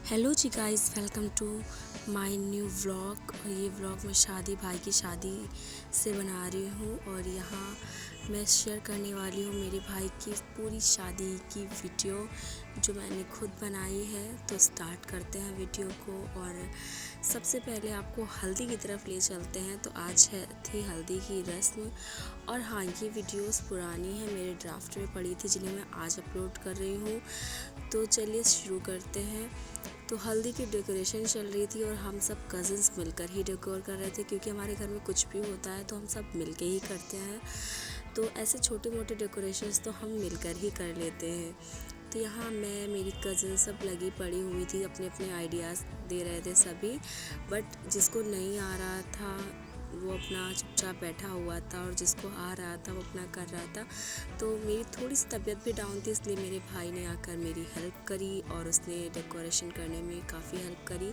Hello ji guys, welcome to my new vlog. और ये vlog मैं भाई की शादी से बना रही हूँ और यहाँ मैं शेयर करने वाली हूँ मेरे भाई की पूरी शादी की वीडियो जो मैंने खुद बनाई है। तो स्टार्ट करते हैं वीडियो को। और सबसे पहले आपको हल्दी की तरफ ले चलते हैं। तो आज थी हल्दी की रस्म। और हाँ, ये वीडियोस पुरानी है, मेरे ड्राफ्ट में पड़ी थी जिन्हें मैं आज अपलोड कर रही हूँ। तो चलिए शुरू करते हैं। तो हल्दी की डेकोरेशन चल रही थी और हम सब कज़िन्स मिलकर ही डेकोर कर रहे थे, क्योंकि हमारे घर में कुछ भी होता है तो हम सब मिलके ही करते हैं। तो ऐसे छोटे मोटे डेकोरेशंस तो हम मिलकर ही कर लेते हैं। तो यहाँ मैं, मेरी कज़िन सब लगी पड़ी हुई थी, अपने अपने आइडियाज़ दे रहे थे सभी। बट जिसको नहीं आ रहा था वो अपना चुपचाप बैठा हुआ था, और जिसको आ रहा था वो अपना कर रहा था। तो मेरी थोड़ी सी तबीयत भी डाउन थी, इसलिए मेरे भाई ने आकर मेरी हेल्प करी और उसने डेकोरेशन करने में काफ़ी हेल्प करी।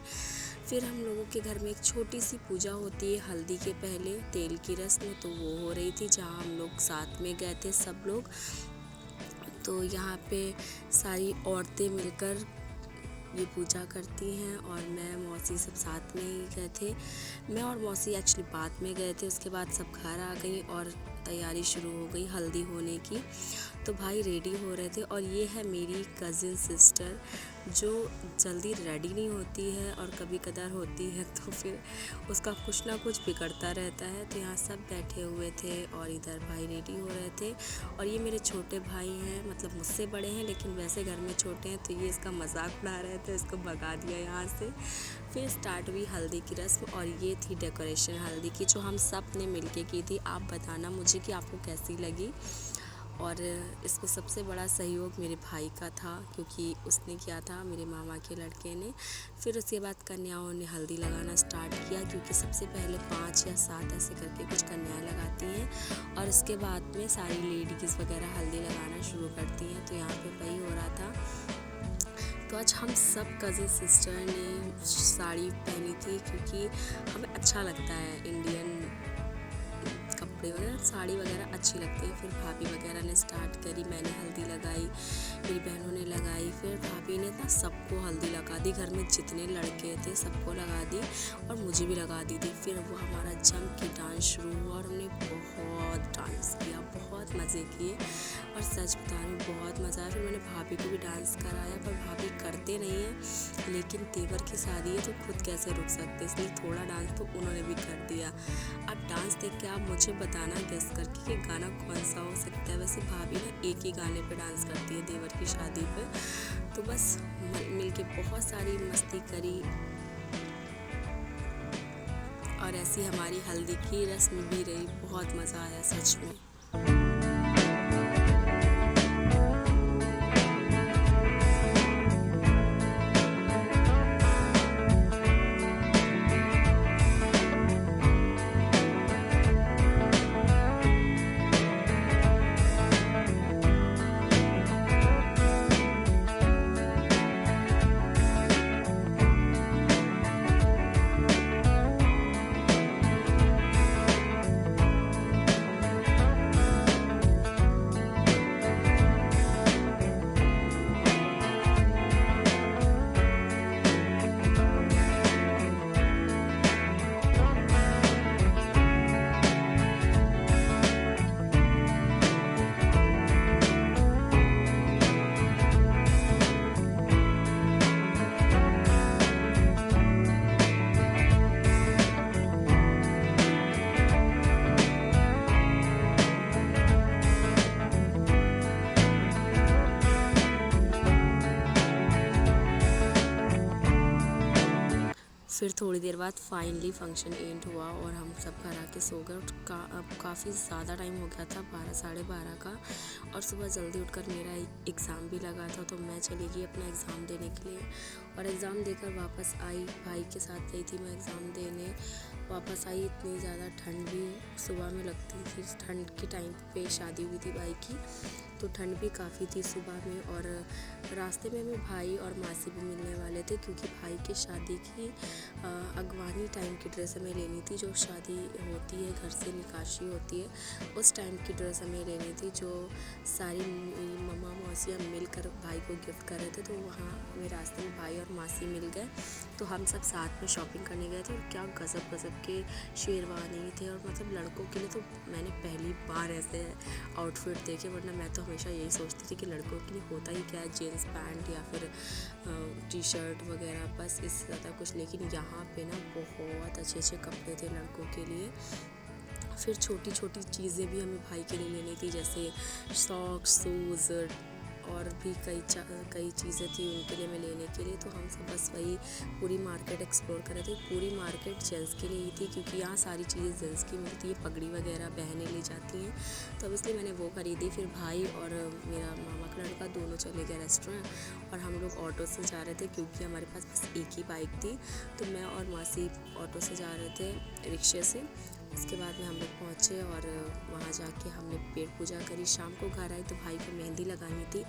फिर हम लोगों के घर में एक छोटी सी पूजा होती है हल्दी के पहले, तेल की रस्म, तो वो हो रही थी, जहाँ हम लोग साथ में गए थे सब लोग। तो यहाँ पे सारी औरतें मिलकर ये पूजा करती हैं और मैं, मौसी सब साथ में ही गए थे। मैं और मौसी एक्चुअली बाद में गए थे, उसके बाद सब घर आ गई और तैयारी शुरू हो गई हल्दी होने की। तो भाई रेडी हो रहे थे। और ये है मेरी कज़िन सिस्टर, जो जल्दी रेडी नहीं होती है और कभी कदार होती है तो फिर उसका कुछ ना कुछ बिगड़ता रहता है। तो यहाँ सब बैठे हुए थे और इधर भाई रेडी हो रहे थे। और ये मेरे छोटे भाई हैं, मतलब मुझसे बड़े हैं लेकिन वैसे घर में छोटे हैं। तो ये इसका मजाक उड़ा रहे थे, इसको भगा दिया यहाँ से। फिर स्टार्ट हुई हल्दी की रस्म और ये थी डेकोरेशन हल्दी की, जो हम सब ने मिलके की थी। आप बताना मुझे कि आपको कैसी लगी। और इसमें सबसे बड़ा सहयोग मेरे भाई का था, क्योंकि उसने किया था, मेरे मामा के लड़के ने। फिर उसके बाद कन्याओं ने हल्दी लगाना स्टार्ट किया, क्योंकि सबसे पहले 5 या 7 ऐसे करके कुछ कन्याएं लगाती हैं और उसके बाद में सारी लेडीज़ वगैरह हल्दी लगाना शुरू करती हैं। तो यहाँ पे वही हो रहा था। तो आज हम सब कज़िन सिस्टर ने साड़ी पहनी थी, क्योंकि हमें अच्छा लगता है इंडियन कपड़े वगैरह, साड़ी वगैरह अच्छी लगती है। फिर भाभी वगैरह ने स्टार्ट करी, मैंने हल्दी लगाई, मेरी बहनों ने लगाई, फिर भाभी ने ना सबको हल्दी लगा दी, घर में जितने लड़के थे सबको लगा दी और मुझे भी लगा दी थी। फिर वो हमारा जम के डांस शुरू हुआ और हमने बहुत डांस किया, बहुत मज़े किए। और सच बता रही हूँ, बहुत मज़ा आया। फिर मैंने भाभी को भी डांस कराया, पर भाभी करते नहीं हैं, लेकिन तेवर की शादी है तो खुद कैसे रुक सकते, इसलिए थोड़ा डांस तो उन्होंने भी कर दिया। अब डांस देख के आप मुझे बताना गेस करके कि गाना कौन सा हो सकता है। वैसे भाभी ना एक ही गाने पे डांस करती है देवर की शादी पे। तो बस मिल के बहुत सारी मस्ती करी और ऐसी हमारी हल्दी की रस्म भी रही। बहुत मज़ा आया सच में। फिर थोड़ी देर बाद फाइनली फंक्शन एंड हुआ और हम सब घर आके सो गए। अब काफ़ी ज़्यादा टाइम हो गया था, 12 साढ़े 12 का। और सुबह जल्दी उठकर मेरा एग्ज़ाम भी लगा था, तो मैं चली गई अपना एग्ज़ाम देने के लिए। और एग्ज़ाम देकर वापस आई, भाई के साथ गई थी मैं एग्ज़ाम देने। वापस आई, इतनी ज़्यादा ठंड भी सुबह में लगती थी। ठंड के टाइम पे शादी हुई थी भाई की, तो ठंड भी काफ़ी थी सुबह में। और रास्ते में हमें भाई और मासी भी मिलने वाले लेते, क्योंकि भाई के शादी की अगवानी टाइम की ड्रेस हमें लेनी थी। जो शादी होती है, घर से निकाशी होती है, उस टाइम की ड्रेस हमें लेनी थी, जो सारी मम्मा मौसियाँ मिलकर भाई को गिफ्ट कर रहे थे। तो वहाँ हमें रास्ते में भाई और मासी मिल गए, तो हम सब साथ में शॉपिंग करने गए थे। और क्या गज़ब गज़ब के शेरवानी थे, और मतलब लड़कों के लिए तो मैंने पहली बार ऐसे आउटफिट देखे, वरना मैं तो हमेशा यही सोचती थी कि लड़कों के लिए होता ही क्या है, जीन्स पैंट या फिर टी शर्ट वगैरह, बस इससे ज़्यादा कुछ। लेकिन यहाँ पे ना बहुत अच्छे अच्छे कपड़े थे लड़कों के लिए। फिर छोटी छोटी चीज़ें भी हमें भाई के लिए लेनी थी, जैसे सॉक्स, शूज़ और भी कई चीज़ें थी उनके लिए मैं लेने के लिए। तो हम सब बस वही पूरी मार्केट एक्सप्लोर कर रहे थे। पूरी मार्केट जेंट्स के लिए ही थी, क्योंकि यहाँ सारी चीज़ें जेंट्स की मिलती है, पगड़ी वगैरह बहनें ले जाती हैं, तो अब इसलिए मैंने वो खरीदी। फिर भाई और मेरा मामा का लड़का दोनों चले गए रेस्टोरेंट, और हम लोग ऑटो से जा रहे थे, क्योंकि हमारे पास बस एक ही बाइक थी। तो मैं और मासी ऑटो से जा रहे थे, रिक्शे से। इसके बाद में हम लोग पहुँचे और वहाँ जाके हमने पेट पूजा करी। शाम को घर आई तो भाई को मेहंदी लगानी थी,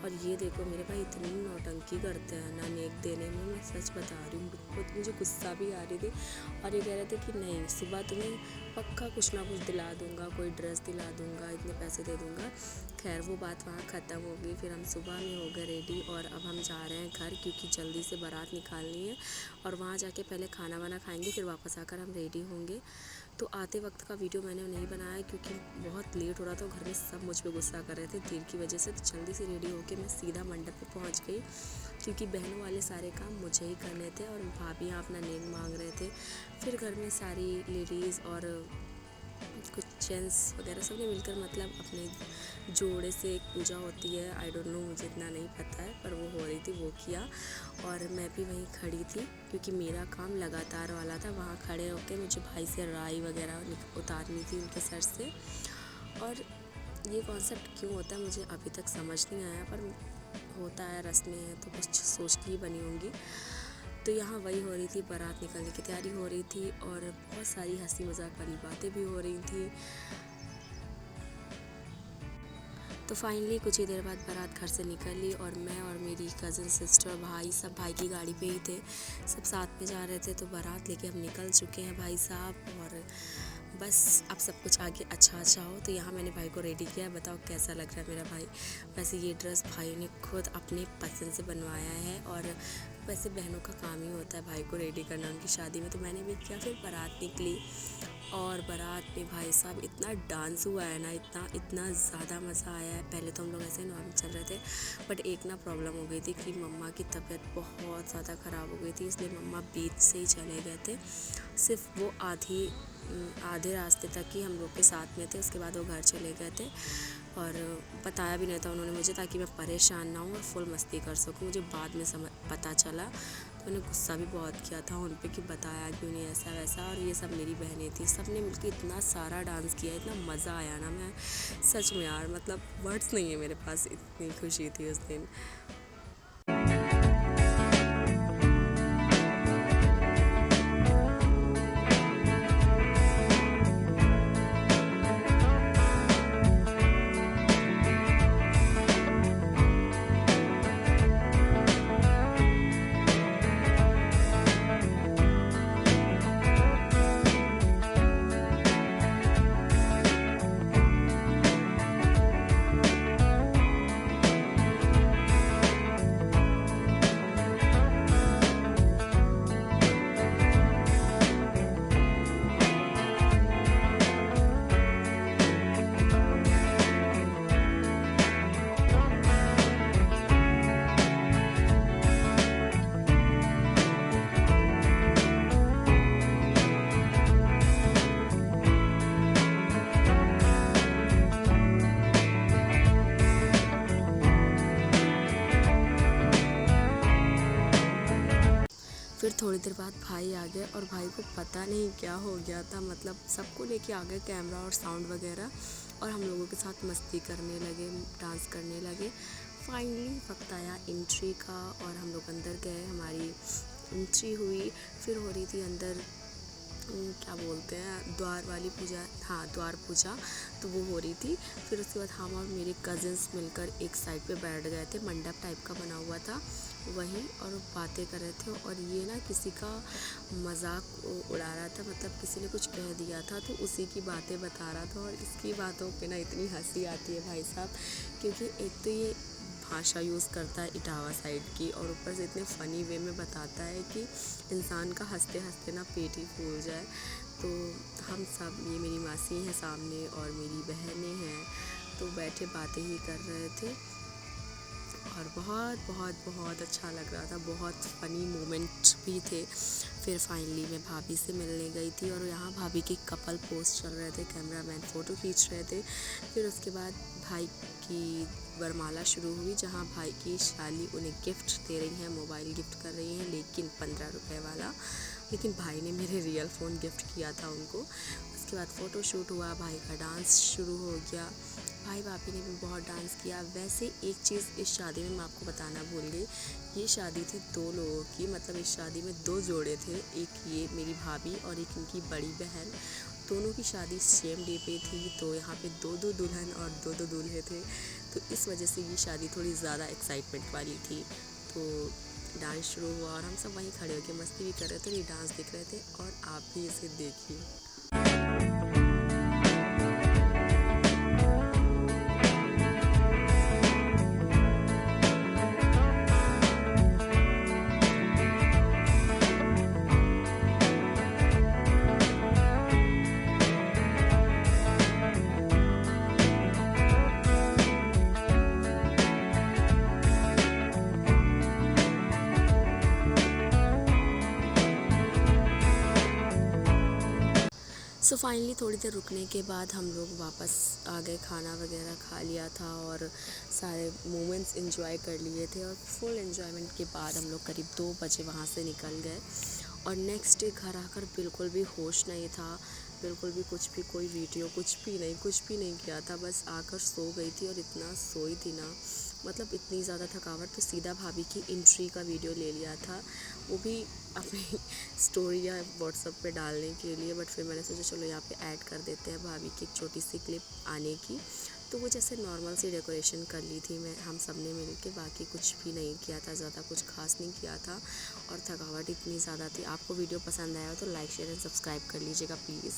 और ये देखो मेरे भाई इतनी नौटंकी करते हैं ना नेक देने में, मैं सच बता रही हूँ। खुद मुझे गुस्सा भी आ रही थी, और ये कह रहे थे कि नहीं, सुबह तुम्हें पक्का कुछ ना कुछ दिला दूँगा, कोई ड्रेस दिला दूँगा, इतने पैसे दे दूँगा। खैर वो बात वहाँ ख़त्म हो गई। फिर हम सुबह में हो गए रेडी, और अब हम जा रहे हैं घर, क्योंकि जल्दी से बारात निकालनी है, और वहाँ जाके पहले खाना वाना खाएंगे, फिर वापस आकर हम रेडी होंगे। तो आते वक्त का वीडियो मैंने नहीं बनाया, क्योंकि बहुत लेट हो रहा था, घर में सब मुझ पे गुस्सा कर रहे थे देर की वजह से। तो जल्दी से रेडी होके मैं सीधा मंडप पे पहुंच गई, क्योंकि बहनों वाले सारे काम मुझे ही करने थे, और भाभी यहाँ अपना नेम मांग रहे थे। फिर घर में सारी लेडीज़ और कुछ जेंट्स वगैरह सब ने मिलकर, मतलब अपने जोड़े से एक पूजा होती है, आई डोंट नो, मुझे इतना नहीं पता है, पर वो हो रही थी, वो किया। और मैं भी वहीं खड़ी थी, क्योंकि मेरा काम लगातार वाला था। वहाँ खड़े होकर मुझे भाई से राई वगैरह उतारनी थी उनके सर से। और ये कॉन्सेप्ट क्यों होता है मुझे अभी तक समझ नहीं आया, पर होता है, रस्में हैं तो कुछ सोच की ही बनी होंगी। तो यहाँ वही हो रही थी, बारात निकलने की तैयारी हो रही थी, और बहुत सारी हंसी मजाक वाली बातें भी हो रही थी। तो फाइनली कुछ ही देर बाद बारात घर से निकल ली, और मैं और मेरी कज़न सिस्टर, भाई, सब भाई की गाड़ी पे ही थे, सब साथ में जा रहे थे। तो बारात लेके हम निकल चुके हैं भाई साहब, और बस अब सब कुछ आगे अच्छा हो। तो यहाँ मैंने भाई को रेडी किया, बताओ कैसा लग रहा है मेरा भाई। वैसे ये ड्रेस भाई ने खुद अपने पसंद से बनवाया है, और वैसे बहनों का काम ही होता है भाई को रेडी करना उनकी शादी में। तो मैंने भी किया। फिर बारात निकली, और बारात में भाई साहब इतना डांस हुआ है ना, इतना ज़्यादा मज़ा आया है। पहले तो हम लोग ऐसे नॉर्मल चल रहे थे, बट एक ना प्रॉब्लम हो गई थी कि मम्मा की तबीयत बहुत ज़्यादा ख़राब हो गई थी, इसलिए मम्मा बीच से ही चले गए थे। सिर्फ वो आधे रास्ते तक ही हम लोग के साथ में थे, उसके बाद वो घर चले गए थे, और बताया भी नहीं था उन्होंने मुझे, ताकि मैं परेशान ना हूँ और फुल मस्ती कर सकूँ। मुझे बाद में पता चला, तो मैंने गुस्सा भी बहुत किया था उन पे कि बताया क्यों नहीं, ऐसा वैसा। और ये सब मेरी बहनें थी, सब ने मिलकर इतना सारा डांस किया, इतना मज़ा आया ना, मैं सच में यार, मतलब वर्ड्स नहीं है मेरे पास, इतनी खुशी थी उस दिन। फिर थोड़ी देर बाद भाई आ गए, और भाई को पता नहीं क्या हो गया था, मतलब सबको लेके आ गए, कैमरा और साउंड वगैरह, और हम लोगों के साथ मस्ती करने लगे, डांस करने लगे। फाइनली वक्त आया एंट्री का, और हम लोग अंदर गए, हमारी एंट्री हुई। फिर हो रही थी अंदर क्या बोलते हैं, द्वार वाली पूजा, हाँ द्वार पूजा, तो वो हो रही थी। फिर उसके बाद हम और मेरे कज़न्स मिलकर एक साइड पे बैठ गए थे, मंडप टाइप का बना हुआ था, वहीं और बातें कर रहे थे। और ये ना किसी का मजाक उड़ा रहा था, मतलब किसी ने कुछ कह दिया था तो उसी की बातें बता रहा था। और इसकी बातों पे ना इतनी हंसी आती है भाई साहब, क्योंकि एक तो ये भाषा यूज़ करता है इटावा साइड की, और ऊपर से इतने फ़नी वे में बताता है कि इंसान का हंसते हंसते ना पेट ही फूल जाए। तो हम सब, ये मेरी मासी हैं सामने और मेरी बहनें हैं, तो बैठे बातें ही कर रहे थे और बहुत बहुत बहुत अच्छा लग रहा था। बहुत फ़नी मोमेंट भी थे। फिर फाइनली मैं भाभी से मिलने गई थी और यहाँ भाभी के कपल पोस्ट चल रहे थे, कैमरामैन फ़ोटो खींच रहे थे। फिर उसके बाद भाई की वरमाला शुरू हुई, जहाँ भाई की शाली उन्हें गिफ्ट दे रही हैं, मोबाइल गिफ्ट कर रही हैं, लेकिन 15 रुपए वाला। लेकिन भाई ने मेरे रियल फ़ोन गिफ्ट किया था उनको। उसके बाद फ़ोटो शूट हुआ, भाई का डांस शुरू हो गया। भाई भाभी ने भी बहुत डांस किया। वैसे एक चीज़ इस शादी में मैं आपको बताना भूल गई, ये शादी थी 2 लोगों की, मतलब इस शादी में 2 जोड़े थे, एक ये मेरी भाभी और एक इनकी बड़ी बहन। दोनों की शादी सेम डे पे थी, तो यहाँ पे 2-2 दुल्हन और 2-2 दूल्हे थे, तो इस वजह से ये शादी थोड़ी ज़्यादा एक्साइटमेंट वाली थी। तो डांस शुरू हुआ और हम सब वहीं खड़े होकर मस्ती भी कर रहे थे, ये डांस देख रहे थे। और आप भी इसे देखिए। सो फाइनली थोड़ी देर रुकने के बाद हम लोग वापस आ गए, खाना वगैरह खा लिया था और सारे मोमेंट्स एंजॉय कर लिए थे। और फुल एंजॉयमेंट के बाद हम लोग करीब 2 बजे वहाँ से निकल गए। और नेक्स्ट डे घर आकर बिल्कुल भी होश नहीं था, बिल्कुल भी कुछ भी, कोई वीडियो कुछ भी नहीं किया था। बस आकर सो गई थी और इतना सोई थी ना, मतलब इतनी ज़्यादा थकावट। तो सीधा भाभी की एंट्री का वीडियो ले लिया था, वो भी अपनी स्टोरी या व्हाट्सएप पे डालने के लिए। बट फिर मैंने सोचा चलो यहाँ पे ऐड कर देते हैं भाभी की एक छोटी सी क्लिप आने की। तो वो जैसे नॉर्मल सी डेकोरेशन कर ली थी मैं, हम सब ने मिल के, बाकी कुछ भी नहीं किया था, ज़्यादा कुछ खास नहीं किया था। और थकावट इतनी ज़्यादा थी। आपको वीडियो पसंद आया हो तो लाइक शेयर एंड सब्सक्राइब कर लीजिएगा प्लीज़।